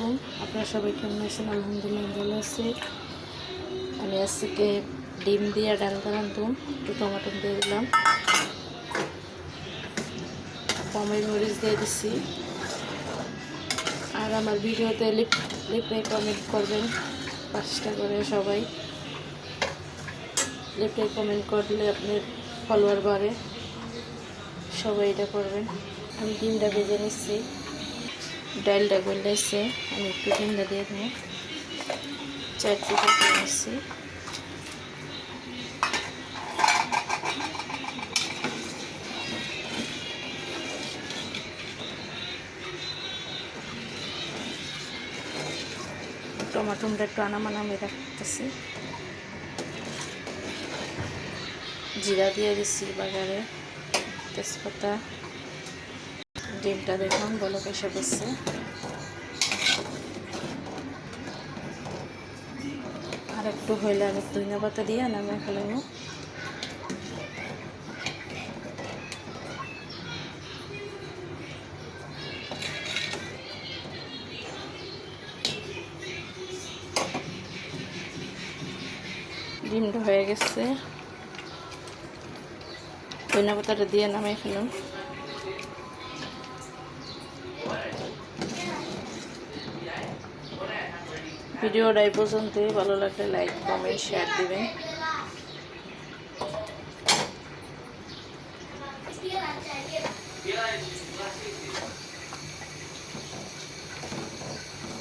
আলাইকুম। আপনারা সবাই কেমন আছেন? আলহামদুলিল্লাহ ভালো আছি। আমি আজকে ডিম দিয়ে ডাল রাঁধুম। একটু টমেটো দিয়ে দিলাম, পমের মরিচ দিয়ে দিচ্ছি। আর আমার ভিডিওতে লিপে কমেন্ট করবেন 5টা করে। সবাই লিপে কমেন্ট করলে আপনার ফলোয়ার বাড়ে, সবাই এটা করবেন। আমি ডিমটা ভেজে নিচ্ছি, ডালটা গলাইছে, আমি একটু ডিমটা দিয়ে দেবো। 4 টুকরো করে নিচ্ছি। টমাটোটা একটু আনামানা আমি রাখতেছি। জিরা দিয়ে দিচ্ছি বাজারে, তেজপাতা। ডিমটা দেখুন বলক এসে গেছে। আর একটু হইলে আমি ধনিয়া পাতা দিয়ে নামিয়ে ফেলাবো। ডিমটা হয়ে গেছে, ধনিয়া পাতাটা দিয়ে নামিয়ে ফেলুন। ভিডিওটা এই পর্যন্তই। ভালো লাগলে লাইক কমেন্ট শেয়ার দিবেন।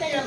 Pero